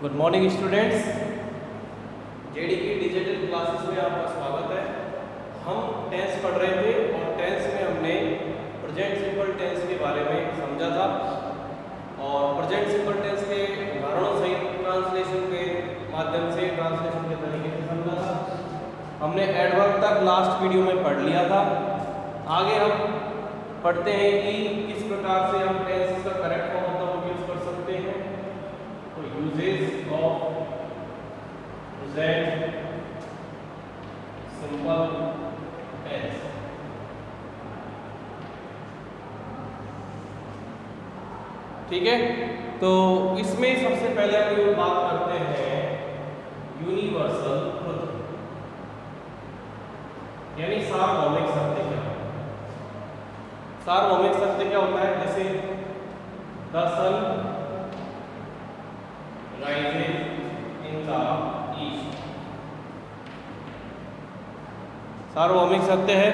Good morning students, JDK digital classes में आपका स्वागत है। हम टेंस पढ़ रहे थे और टेंस में हमने प्रेजेंट सिंपल टेंस के बारे में समझा था और प्रेजेंट सिंपल टेंस के उदाहरणों सहित ट्रांसलेशन के माध्यम से ट्रांसलेशन के तरीके से समझा था। हमने एडवर्ब तक लास्ट वीडियो में पढ़ लिया था। आगे हम पढ़ते हैं कि किस प्रकार से हम टेंस का करेक्ट फॉर्म होता है वो यूज कर सकते हैं। तो uses of present simple tense. ठीक है, तो इसमें सबसे पहले हम लोग बात करते हैं यूनिवर्सल ट्रुथ, यानी सार्वभौमिक सत्य क्या है। सार्वभौमिक सत्य क्या होता है? जैसे the sun rises in the east, सार्वभौमिक सत्य है।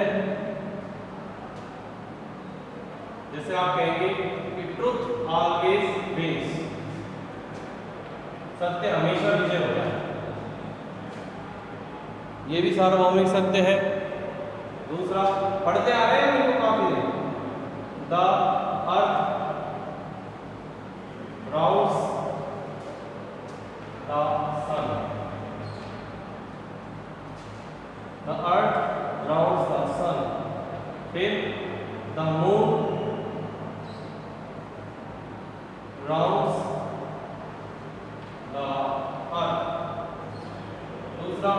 जैसे आप कहेंगे कि ट्रुथ ऑलवेज विंस, सत्य हमेशा विजय होता है, ये भी सार्वभौमिक सत्य है। दूसरा पढ़ते आ रहे हैं तो काफी है, the earth rounds the sun, the earth rounds the sun, फिर the moon rounds the earth। दूसरा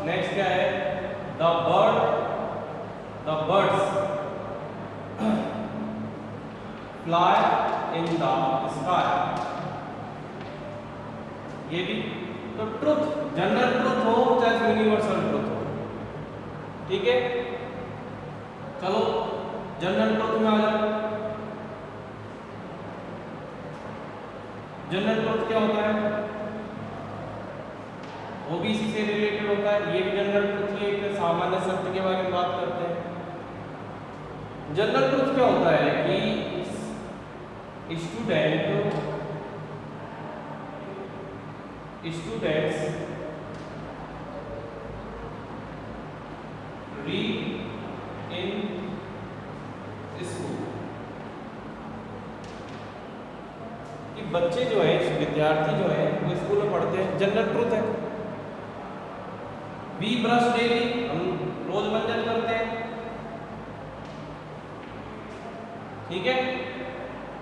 नेक्स्ट क्या है? the birds fly in the sky, ये भी। तो ट्रुथ, जनरल ट्रुथ हो चाहे यूनिवर्सल ट्रुथ हो, ठीक है। चलो जनरल ट्रुथ में आ जाओ। जनरल ट्रुथ क्या होता है? वो भी इसी से रिलेटेड होता है। ये भी जनरल ट्रुथ की एक सामान्य सत्य के बारे में बात करते हैं। जनरल ट्रुथ क्या होता है कि स्टूडेंट्स रीड इन स्कूल, कि बच्चे जो है, विद्यार्थी जो है वो स्कूल में पढ़ते हैं। जनरल ट्रुथ है। वी ब्रश डेली, हम रोज मंजन करते हैं, ठीक है।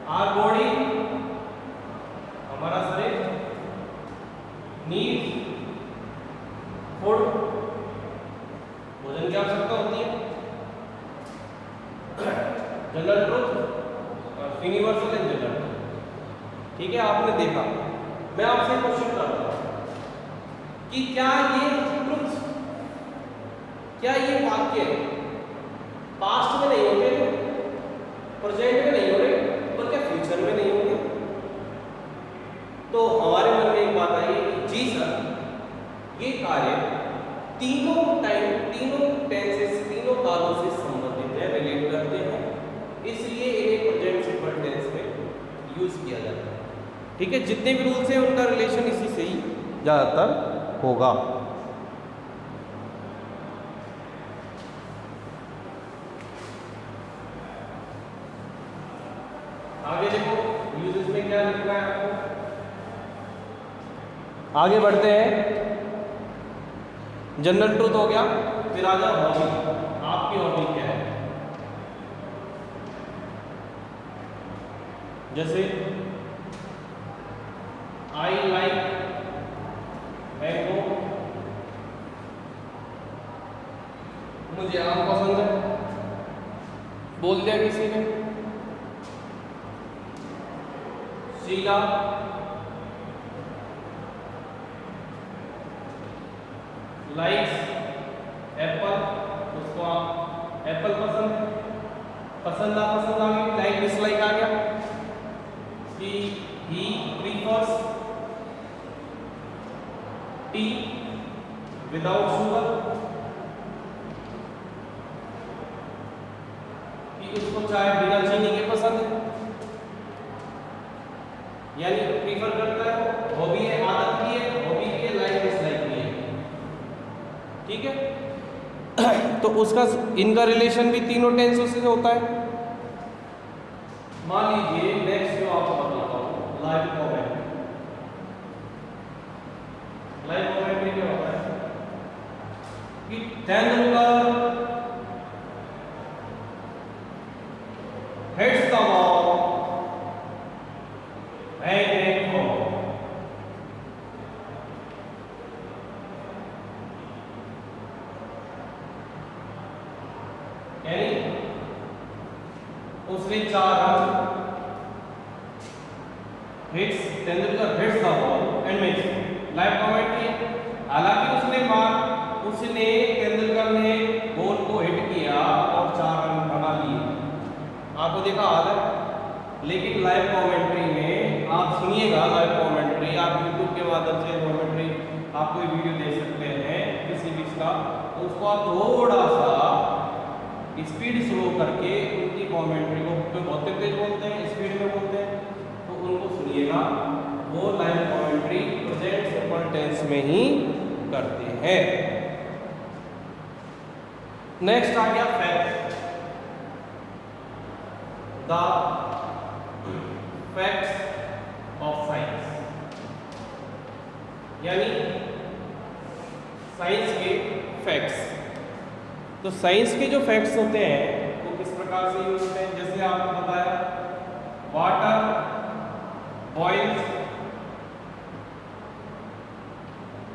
आवर बॉडी, हमारा शरीर नीड फूड, भोजन की आवश्यकता होती है। General truth, universal and general, ठीक है। आपने देखा, मैं आपसे क्वेश्चन करता हूं कि क्या ये ट्रुथ, क्या ये वाक्य पास्ट में नहीं होते, प्रेजेंट में नहीं हो रहे, और क्या फ्यूचर में नहीं होंगे? तो हमारे मन में एक बात आई कि जी सर, ये कार्य तीनों टेंसेस, तीनों कालों से संबंधित है, रिलेट करते हैं, इसलिए इन्हें प्रेजेंट सिंपल टेंस में यूज किया जाता है, ठीक है। जितने भी रूल्स हैं उनका रिलेशन इसी से ही ज्यादातर होगा। आगे देखो यूजेस में क्या लिखना है आपको। आगे बढ़ते हैं। जनरल ट्रुथ हो गया, फिर आ जाओ हॉबी। आपकी हॉबी क्या है? जैसे आई लाइक मैंगो, मुझे आम पसंद है, बोल दिया किसी ने। शीला लाइक्स एप्पल, उसको एप्पल पसंद है। पसंद नापसंद आ गई, लाइक डिसलाइक आ गया। ही प्रीफर्स टी विदाउट शुगर, कि उसको चाय बिना चीनी के पसंद है, यानी प्रीफर करता है। हॉबी है आदत ठीक है। तो उसका इनका रिलेशन भी तीनों टेंसों से होता है। मान लीजिए नेक्स्ट जो आपको बताता हूँ लाइव कमेंट्री। लाइव कमेंट्री क्या होता है कि Tendulkar hits the ball and home। यानी उसने 4 run hits, Tendulkar hits the ball and makes. Live commentary. हालांकि उसने तेंदुलकर ने बॉल को हिट किया और 4 रन बना लिए, आपको देखा हाल है। लेकिन लाइव कमेंट्री में आप सुनिएगा, लाइव कमेंट्री आप यूट्यूब के माध्यम से कमेंट्री आप कोई वीडियो देख सकते हैं किसी भी का, तो उसको आप थोड़ा सा स्पीड स्लो करके उनकी कमेंट्री को बहुत तेज बोलते हैं, स्पीड में बोलते हैं, तो उनको सुनिएगा। वो live commentary present simple tense में ही करते हैं। नेक्स्ट आ गया fact. The facts of science, यानी साइंस के फैक्ट्स। तो साइंस के जो फैक्ट्स होते हैं वो किस प्रकार से यूज होते हैं, जैसे आपने बताया water boils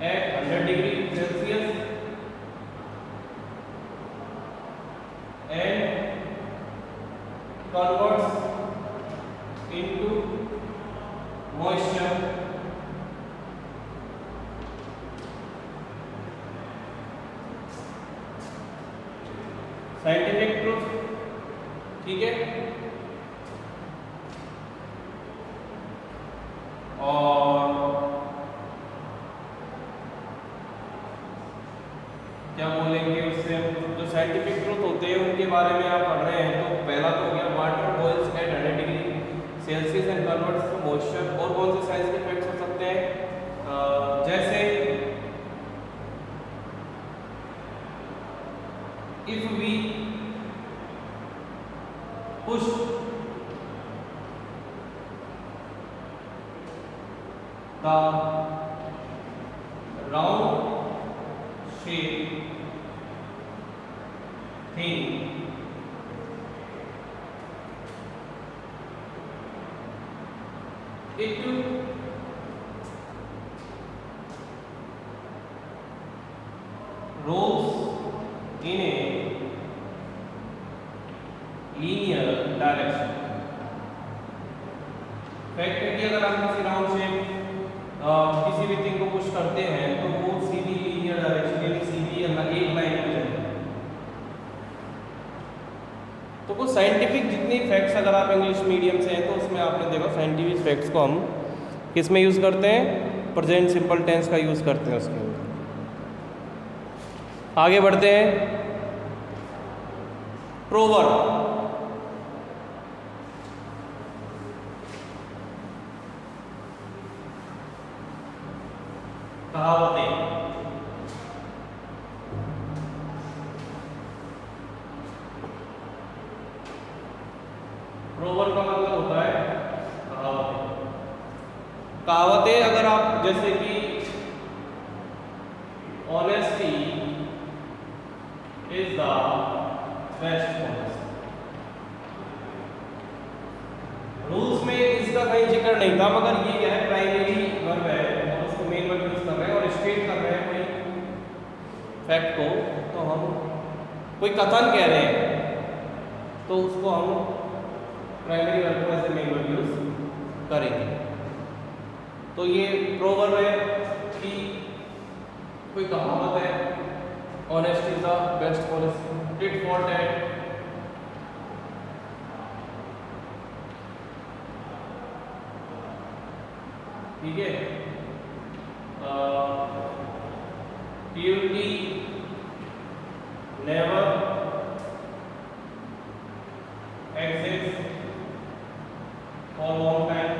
at 100 degree Celsius and converts into moisture scientific truth. ठीक है, और क्या बोलेंगे उससे, जो साइंटिफिक ट्रूथ होते हैं उनके बारे में आप पढ़ रहे हैं। तो पहला तो हो गया water boils at 100 degree Celsius and converts to moisture. और कौन से साइंस के फैक्ट्स हो सकते हैं, जैसे if we push the round shape thing it rolls in a linear direction। Fact है कि अगर हम किसी राउंड शेप किसी भी थिंग को पुश करते हैं तो वो सीधी लीनियर डायरेक्शन यानी सीधी एक लाइन में जाएगी। तो वो साइंटिफिक जितनी फैक्ट्स अगर आप इंग्लिश मीडियम से हैं तो उसमें आपने देखा साइंटिफिक फैक्ट्स को हम किस में यूज़ करते हैं, प्रेजेंट सिंपल टेंस का यूज़ करते हैं उसके अंदर। आगे बढ़ते हैं। प्रोवर्ब, कहावतें। प्रोवर्ब का मतलब होता है कहावतें। कहावतें अगर आप जैसे कि honesty is the best policy. Rules में इसका कहीं जिक्र नहीं था, मगर ये क्या है, प्राइमरी वर्ब है और उसको मेन वर्ब यूज कर रहे हैं और स्टेट कर रहे हैं कोई फैक्ट को, तो हम कोई कथन कह रहे हैं तो उसको हम प्राइमरी वर्ब को ऐसे मेन वर्ब यूज करेंगे। तो ये प्रोवर्ब है कि कोई कहावत है, honesty is the best policy, tit for tat. ठीक है, purity never exist for long time.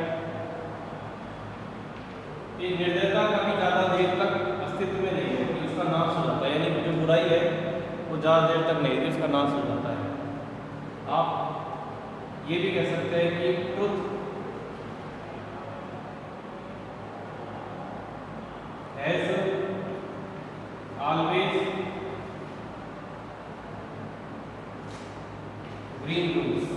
ये निर्दयता कभी ज्यादा देर तक अस्तित्व में नहीं है, उसका नाश हो जाता है, यानी जो जुड़ाई है वो ज़्यादा देर तक नहीं थी, उसका नाश हो जाता है। आप ये भी कह सकते हैं कि truth has always green roots,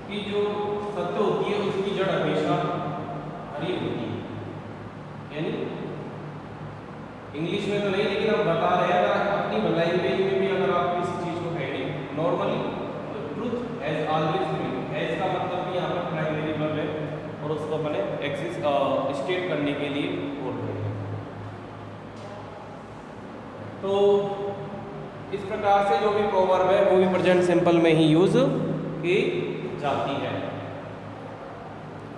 कि जो सत्य होती है उसकी जड़ हमेशा हरी होती है। यानी इंग्लिश में तो नहीं, लेकिन हम बता रहे हैं अगर अपनी लैंग्वेज में भी अगर आप किसी चीज़ को कहेंगे नॉर्मली तो truth has always green, has का मतलब भी यहाँ पर प्राइमरी वर्ब है और उसको अपने एक्सिस स्टेट करने के लिए बोल रहे हैं। तो इस प्रकार से जो भी प्रोवर्ब है वो भी प्रेजेंट सिंपल में ही यूज की जाती है।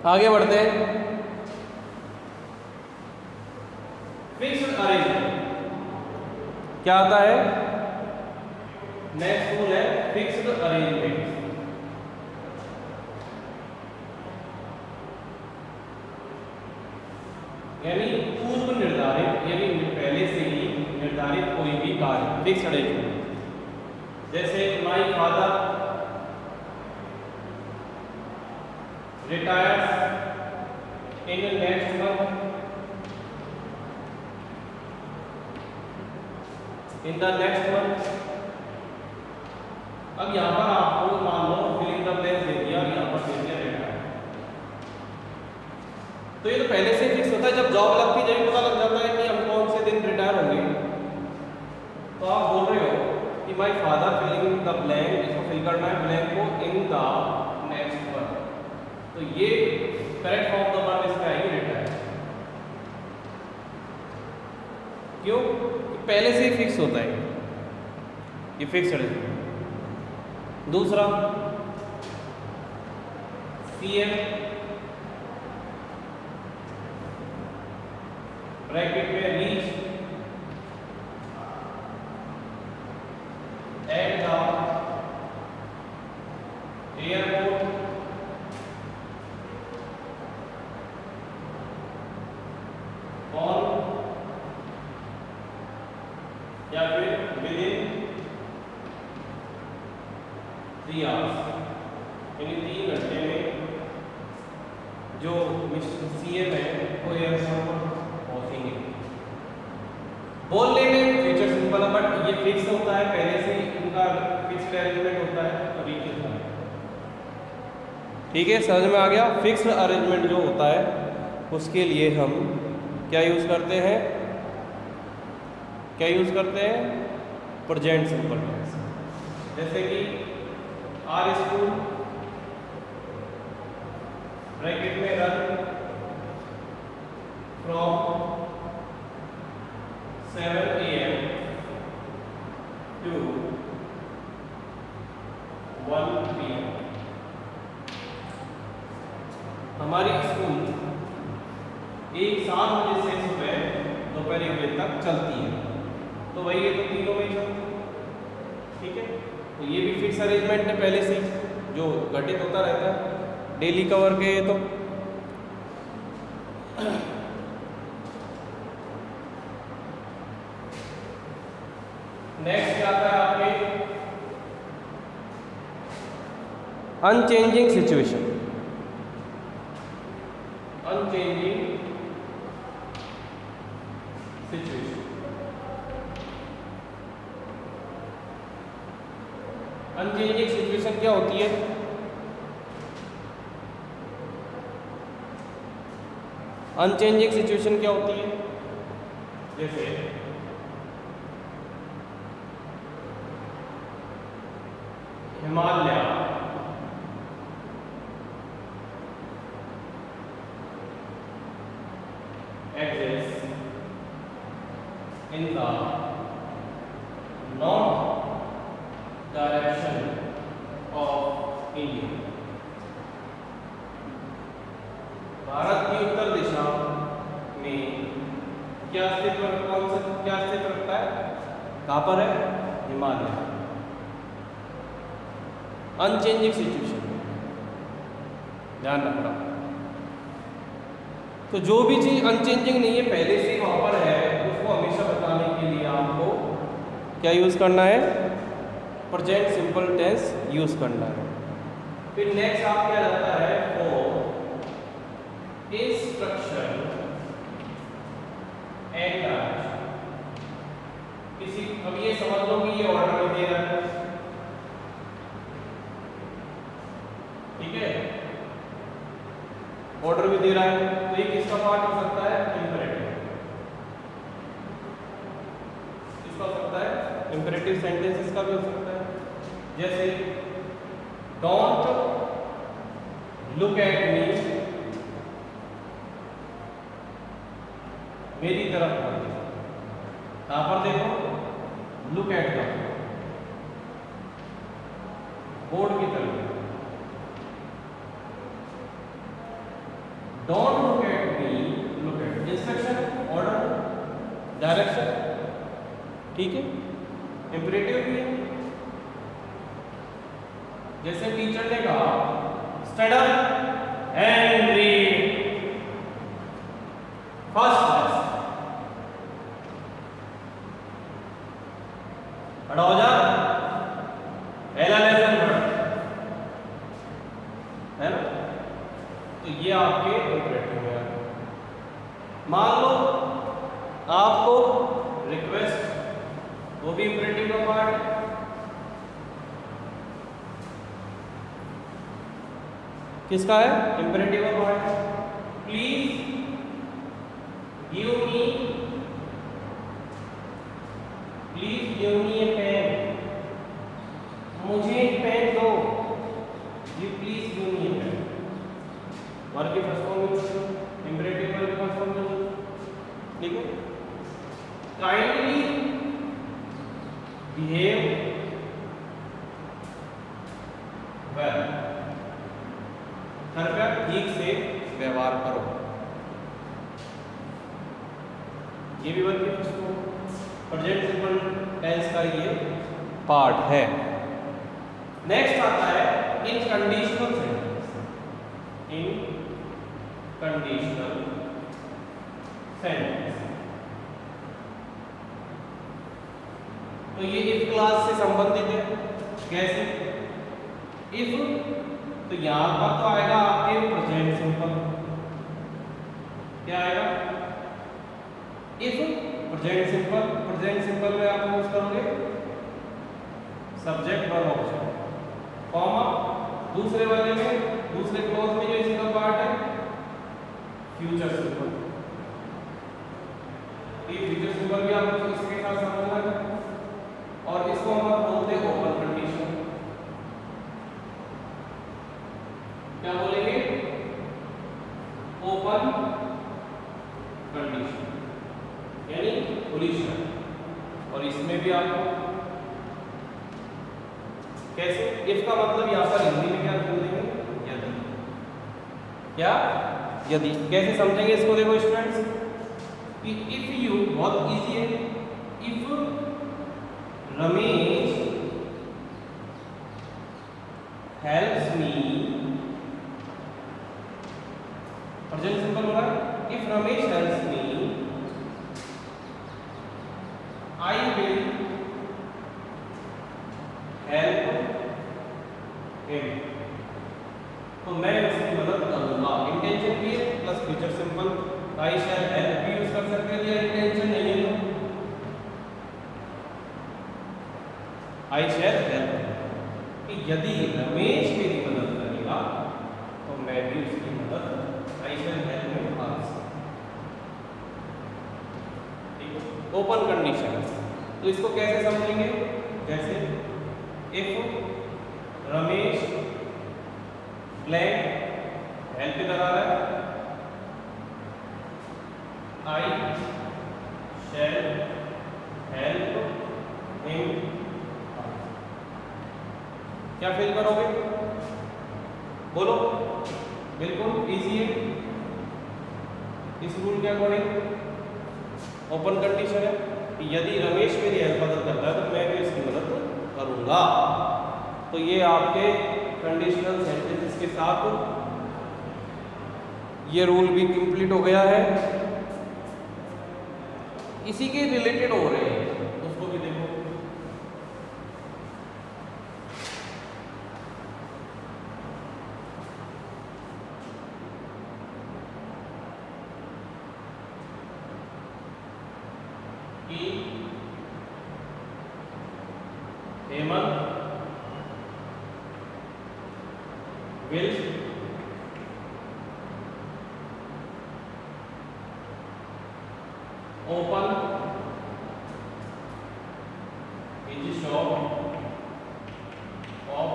आगे बढ़ते हैं। फिक्स्ड अरेंजमेंट क्या आता है? नेक्स्ट रूल है फिक्स्ड अरेंजमेंट। यानी पूर्व निर्धारित, यानी पहले से ही निर्धारित कोई भी कार्य, फिक्स्ड अरेंजमेंट। जैसे my father retires in next month, in the next month. अब यहाँ पर आपको मान लो फिलिंग द ब्लैंक्स दे दिया, यहाँ पर दे दिया रिटायर, तो ये तो पहले से फिक्स होता है। जब जॉब लगती है जब पता लग जाता है कि हम कौन से दिन रिटायर होंगे, तो आप बोल रहे हो कि my father filling the blank, इसको फिल करना है ब्लैंक को इन द नेक्स्ट मंथ, तो ये करेक्ट फॉर्म द वर्ब इसका है रिटायर। क्यों? पहले से ही फिक्स होता है, ये फिक्स्ड है। दूसरा सीएम ब्रैकेट में reach at the airport on, या फिर विदिन 3 आवर्स, यानी 3 घंटे में जो मिस्टर सीएम है वो एयरपोर्ट पर पहुंचेंगे। बोलने में फ्यूचर सिंपल है बट ये फिक्स होता है, पहले से इनका फिक्स्ड अरेंजमेंट होता है, तो रीच होता है। ठीक है, समझ में आ गया? फिक्स्ड अरेंजमेंट जो होता है उसके लिए हम क्या यूज करते हैं? क्या यूज करते हैं? Present simple tense. जैसे कि आर स्कूल ब्रैकेट में run from 7 AM to 1 PM। हमारी स्कूल 7 बजे से सुबह दोपहर 1 बजे तक चलती है, तो वही ये तो तीनों में चलती है। ठीक है, तो ये भी फिक्स अरेंजमेंट है, पहले से जो घटित होता रहता है डेली कवर के। तो नेक्स्ट क्या आता है आपके? Unchanging situation. Unchanging situation, unchanging situation क्या होती है? अनचेंजिंग सिचुएशन क्या होती है? जैसे Himalaya exists in the north direction of India। Bharat की उत्तर दिशा में क्या अस्तित्व रखता है? कहाँ पर है? हिमालय। अनचेंजिंग सिचुएशन, ध्यान रखना। तो जो भी चीज अनचेंजिंग नहीं है, पहले से वहां पर है, उसको हमेशा बताने के लिए आपको क्या यूज़ करना है, प्रेजेंट सिंपल टेंस यूज़ करना है। फिर नेक्स्ट आप क्या रहता है, फॉर इंस्ट्रक्शन एंड डायरेक्शन। किसी, अब ये समझ लो कि ये ऑर्डर में दे रहा है, ठीक है, ऑर्डर भी दे रहा है, तो ये किसका पार्ट हो सकता है, इंपेरेटिव। किसका हो सकता है, इंपेरेटिव सेंटेंसेस का भी हो सकता है। जैसे डोंट लुक एट मी, मेरी तरफ मत देखो, यहां पर देखो, लुक एट द बोर्ड की तरफ, don't look at me, look at, instruction, order, direction, ठीक है, इंपेरेटिव भी है। जैसे टीचर ने कहा stand up and read first class, खड़ा हो जा, पहला लेसन पढ़, है ना, तो ये आपके इंपेरेटिव है। मान लो आपको रिक्वेस्ट, वो भी इंपेरेटिव का पार्ट है। किसका है, इंपेरेटिव का पार्ट है। Please give me, please give me a pen, मुझे एक पेन दो, you please give me a pen. Verb की फर्स्ट फॉर्म में इंपेरेटिव वर्ब की फर्स्ट फॉर्म में, ठीक है। काइंडली बिहेव वेल, कृपया ठीक से व्यवहार करो, ये भी वर्ब की first form, present simple tense का ये पार्ट है। नेक्स्ट आता है in conditional sentence, in conditional sentence. तो ये इफ क्लास से संबंधित है। कैसे, इफ, तो यहां पर तो आएगा आपके प्रेजेंट सिंपल, क्या आएगा, if present simple, present simple में आप यूज करोगे सब्जेक्ट वर्ब ऑब्जेक्ट, कॉमा, दूसरे वाले में, दूसरे क्लॉज में जो इसका पार्ट है फ्यूचर सिंपल। ये फ्यूचर सिंपल भी आपको इसके साथ समझना है, और इसको हम बोलते हैं ओपन कंडीशन। क्या बोलेंगे, ओपन कंडीशन यानी खुली शर्त। और इसमें भी आपको कैसे, इफ का मतलब यहां पर हिंदी में क्या बोलेंगे, यदि, क्या, यदि। कैसे समझेंगे इसको, देखो स्टूडेंट्स, कि इफ यू, बहुत इजी है, if Ramesh helps me, present simple हो रहा है, if Ramesh helps me I will help him, तो मैं उसकी मदद करूंगा। इंटेंशन भी है प्लस फ्यूचर सिंपल, आई शैल हेल्प भी यूज कर सकते हैं, इंटेंशन नहीं है तो आई शैल हेल्प, कि यदि रमेश मेरी मदद करेगा तो मैं भी उसकी मदद आई शैल हेल्प में आ सकता। ठीक है, ओपन कंडीशन। तो इसको कैसे समझेंगे, जैसे इफ रमेश प्लान हेल्प इधर आ रहा है, आई शैल हेल्प हिम, क्या फील करोगे, बोलो, बिल्कुल इजी है। इस रूल के अकॉर्डिंग ओपन कंडीशन है कि यदि रमेश मेरी हेल्प मदद करता है तो मैं भी उसकी मदद करूंगा। तो ये आपके कंडीशनल सेंटेंसेस के साथ ये रूल भी कंप्लीट हो गया है। इसी के रिलेटेड हो रहे हैं, उसको भी देखो। कि Hemant will open his shop of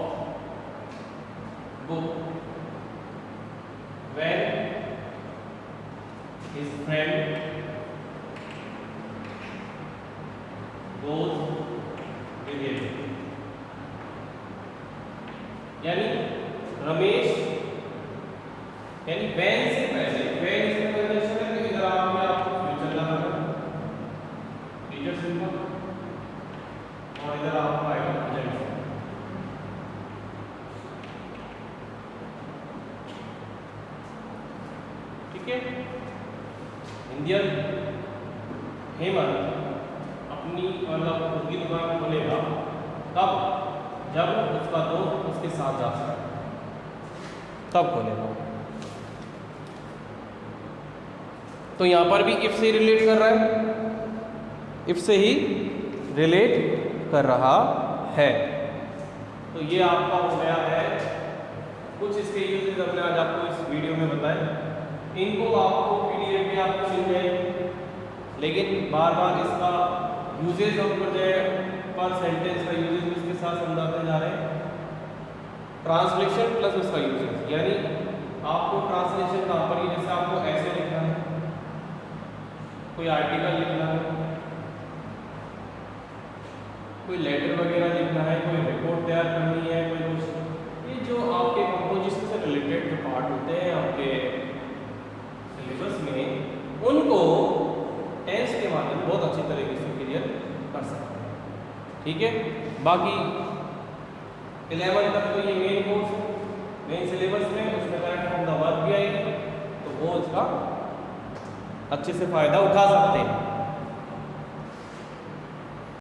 book when his friend goes with him। यानी रमेश, यानी वैन से पहले, वैन इसका कंडीशन है कि इधर आपको फ्यूचर लगाना फ्यूचर सिंबल और इधर आपको आएगा प्रेजेंट। ठीक है, इंडियन हेमंत अपनी मतलब खुद की दुकान खोलेगा तब जब उसका दोस्त उसके साथ जा सकता है, तब खोलेगा। तो यहां पर भी इफ से रिलेट कर रहा है, इफ से ही रिलेट कर रहा है। तो ये आपका हो गया है कुछ इसके यूजेस हमने आज आपको इस वीडियो में बताए। इनको आपको पीडीएफ में आपको मिल जाएगी, लेकिन बार बार इसका यूजेस हम पर सेंटेंस का यूजेस इसके साथ समझाते जा रहे हैं। ट्रांसलेशन प्लस उसका यूजेस, यानी आपको ट्रांसलेशन कहाँ पर, जैसे आपको ऐसे लिखना है, कोई आर्टिकल लिखना है, कोई लेटर वगैरह लिखना है, कोई रिपोर्ट तैयार करनी है, कोई कुछ, ये जो आपके कंपोजिशन से रिलेटेड जो पार्ट होते हैं आपके सिलेबस में, उनको टेंस के माध्यम बहुत अच्छी तरीके से क्लियर कर सकते हैं। ठीक है, बाकी 11 तक तो ये मेन कोर्स मेन सिलेबस में, उसमें करेक्ट फॉर्म द वर्ब भी आएगी, तो वो इसका अच्छे से फ़ायदा उठा सकते हैं।